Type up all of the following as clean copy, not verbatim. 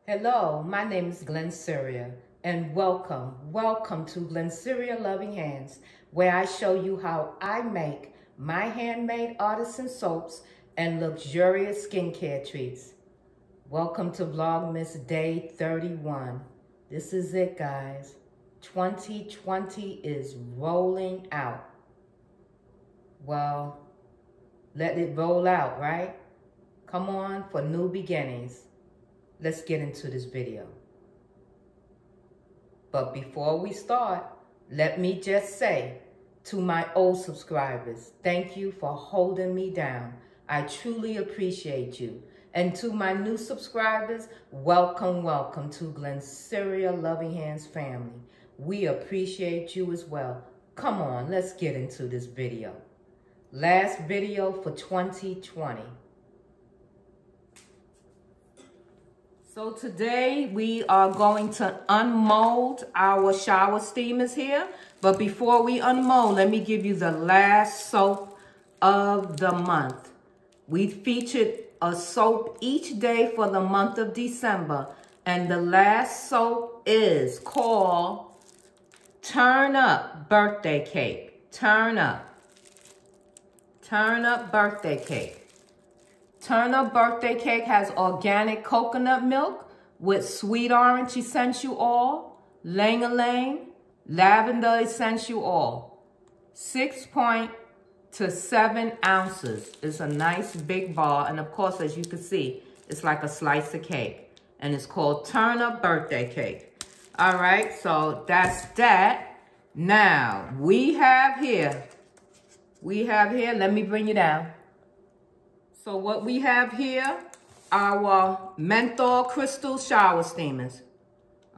Hello, my name is Glennceria, and welcome to Glennceria Loving Hands, where I show you how I make my handmade artisan soaps and luxurious skincare treats. Welcome to Vlogmas Day 31. This is it, guys. 2020 is rolling out. Well, let it roll out, right? Come on for new beginnings. Let's get into this video. But before we start, let me just say to my old subscribers, thank you for holding me down. I truly appreciate you. And to my new subscribers, welcome to Glennceria Loving Hands family. We appreciate you as well. Come on, let's get into this video. Last video for 2020. So today we are going to unmold our shower steamers here. But before we unmold, let me give you the last soap of the month. We featured a soap each day for the month of December. And the last soap is called Turn Up Birthday Cake. Turn Up Birthday Cake. Turn Up Birthday Cake has organic coconut milk with sweet orange essential oil, ylang-ylang, lavender essential oil. 6.7 ounces. It's a nice big bar. And of course, as you can see, it's like a slice of cake. And it's called Turn Up Birthday Cake. All right, so that's that. Now, we have here, let me bring you down. So what we have here, our menthol crystal shower steamers,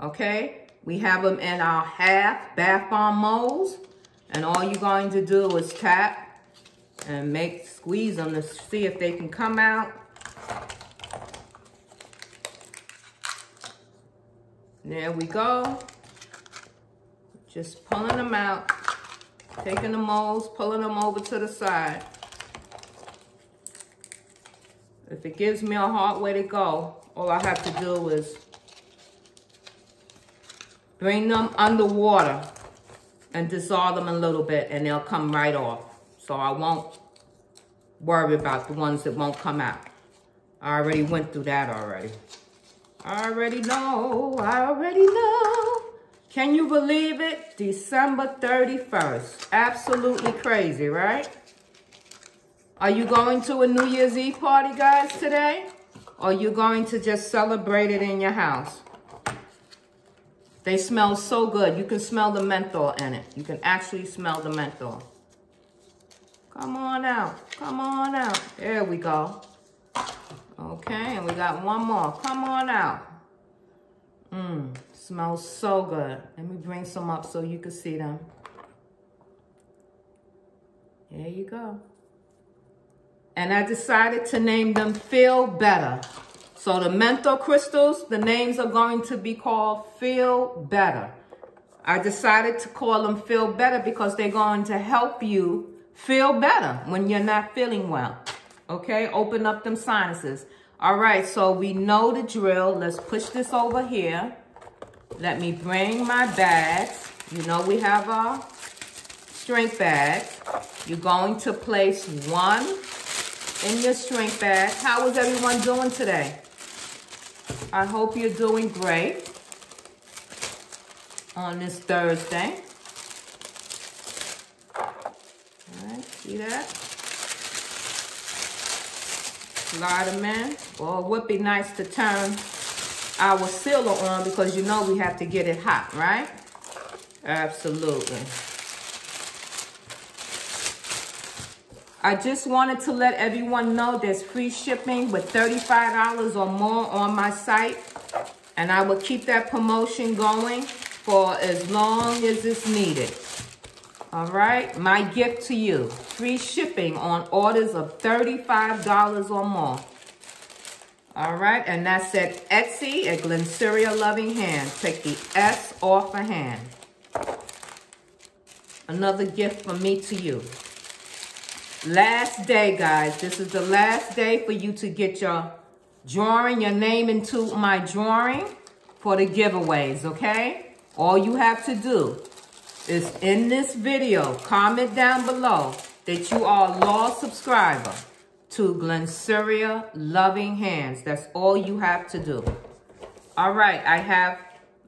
okay? We have them in our half bath bomb molds, and all you're going to do is tap and squeeze them to see if they can come out. There we go. Just pulling them out, taking the molds, pulling them over to the side. If it gives me a hard way to go, all I have to do is bring them underwater and dissolve them a little bit, and they'll come right off. So I won't worry about the ones that won't come out. I already went through that already. I already know. Can you believe it? December 31st. Absolutely crazy, right? Are you going to a New Year's Eve party, guys, today? Or are you going to just celebrate it in your house? They smell so good. You can smell the menthol in it. You can actually smell the menthol. Come on out. Come on out. There we go. Okay, and we got one more. Come on out. Smells so good. Let me bring some up so you can see them. There you go. And I decided to name them Feel Better. So the menthol crystals, the names are going to be called Feel Better. I decided to call them Feel Better because they're going to help you feel better when you're not feeling well. Okay, open up them sinuses. All right, so we know the drill. Let's push this over here. Let me bring my bags. You know we have our shrink bags. You're going to place one in your shrink bag. How is everyone doing today? I hope you're doing great on this Thursday. All right, see that? Slide them in. Well, it would be nice to turn our sealer on because you know we have to get it hot, right? Absolutely. I just wanted to let everyone know there's free shipping with $35 or more on my site. And I will keep that promotion going for as long as it's needed. All right, my gift to you. Free shipping on orders of $35 or more. All right, and that's at Etsy at Glennceria Loving Hands. Take the S off a hand. Another gift from me to you. Last day, guys. This is the last day for you to get your drawing your name into my drawing for the giveaways, okay? All you have to do is in this video, comment down below that you are a loyal subscriber to Glennceria Loving Hands. That's all you have to do. All right, I have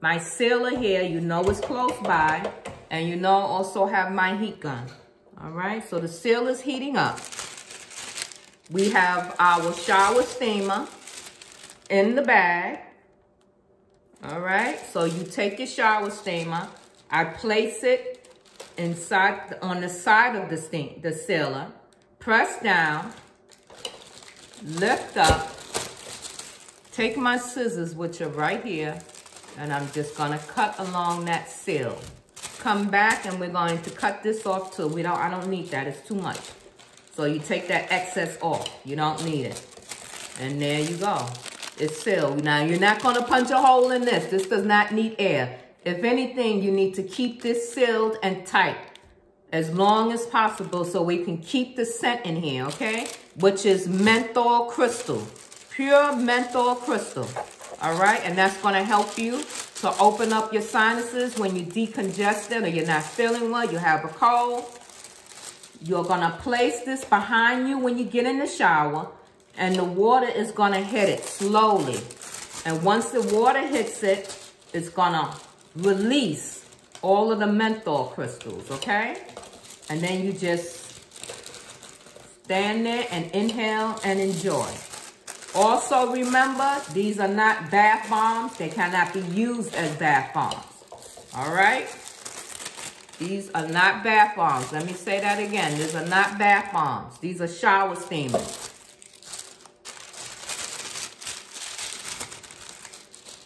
my sealer here. You know it's close by. And you know also have my heat gun. All right, so the seal is heating up. We have our shower steamer in the bag. All right, so you take your shower steamer. I place it inside on the side of the sealer. Press down, lift up, take my scissors, which are right here, and I'm just gonna cut along that seal. Come back and we're going to cut this off too. I don't need that, it's too much. So you take that excess off, you don't need it. And there you go, it's sealed. Now you're not gonna punch a hole in this. This does not need air. If anything, you need to keep this sealed and tight as long as possible so we can keep the scent in here, okay? Which is menthol crystal, pure menthol crystal, all right? And that's gonna help you to open up your sinuses when you're decongested or you're not feeling well, you have a cold. You're gonna place this behind you when you get in the shower, and the water is gonna hit it slowly. And once the water hits it, it's gonna release all of the menthol crystals, okay? And then you just stand there and inhale and enjoy. Also remember, these are not bath bombs. They cannot be used as bath bombs, all right? These are not bath bombs. Let me say that again. These are not bath bombs. These are shower steamers.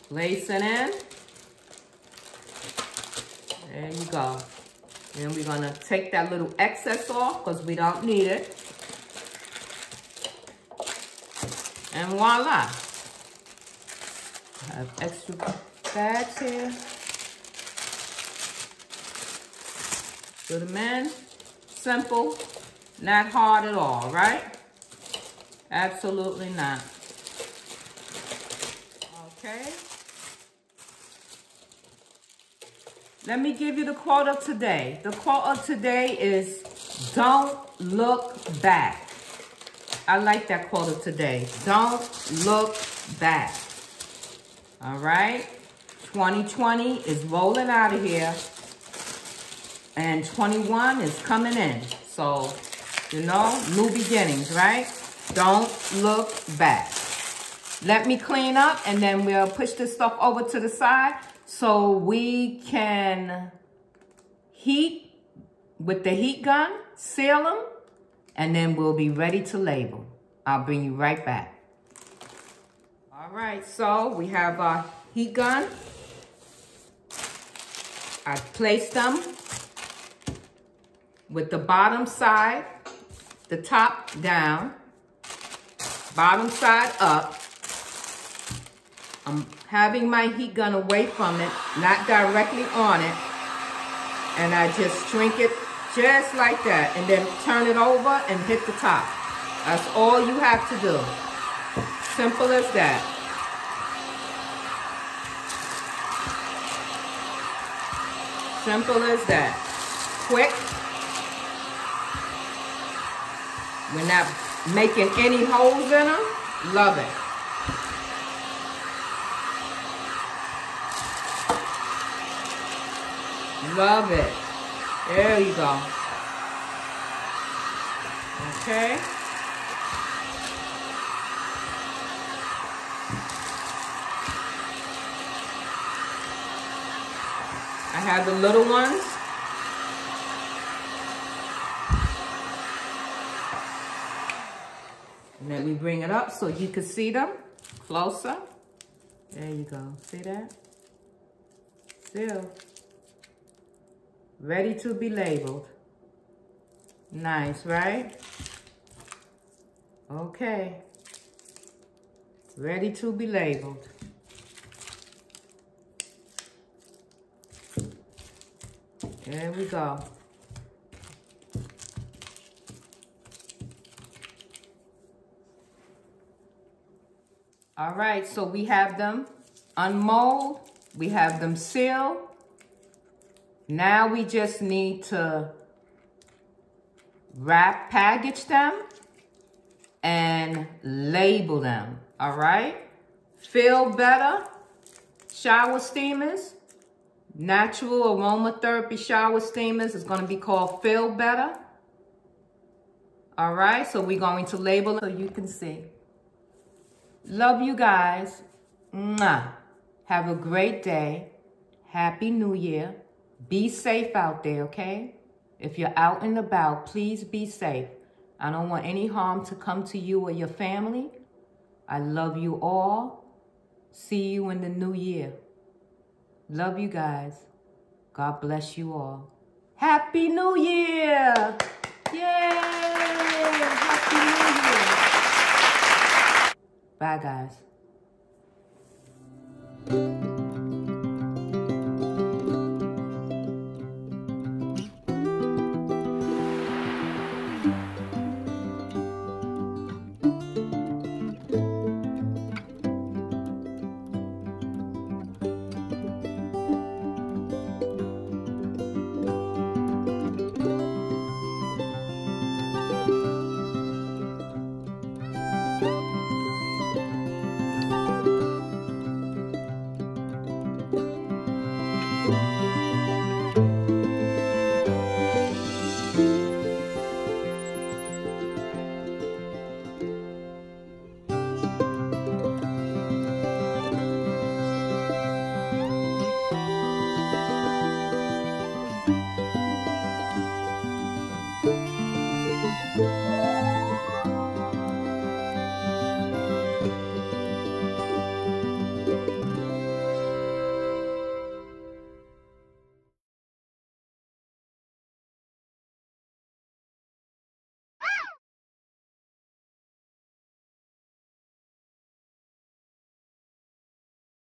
Place it in. There you go. And we're gonna take that little excess off because we don't need it. And voila. I have extra bags here. Put them in. Simple. Not hard at all, right? Absolutely not. Okay. Let me give you the quote of today. The quote of today is, don't look back. I like that quote of today. Don't look back. All right? 2020 is rolling out of here. And 21 is coming in. So, you know, new beginnings, right? Don't look back. Let me clean up and then we'll push this stuff over to the side so we can heat with the heat gun, seal them, and then we'll be ready to label. I'll bring you right back. All right, so we have our heat gun. I placed them with the bottom side, the top down, bottom side up. I'm having my heat gun away from it, not directly on it. And I just shrink it just like that. And then turn it over and hit the top. That's all you have to do. Simple as that. Simple as that. Quick. We're not making any holes in them. Love it. Love it. There you go. Okay. I have the little ones. And let me bring it up so you can see them closer. There you go. See that? Still. Ready to be labeled. Nice, right? Okay. Ready to be labeled. There we go. All right, so we have them unmold, we have them sealed. Now we just need to wrap, package them, and label them, all right? Feel Better shower steamers, natural aromatherapy shower steamers is gonna be called Feel Better. All right, so we're going to label so you can see. Love you guys. Mwah. Have a great day. Happy New Year. Be safe out there, okay? If you're out and about, please be safe. I don't want any harm to come to you or your family. I love you all. See you in the new year. Love you guys. God bless you all. Happy New Year! Yay! Happy New Year! Bye, guys.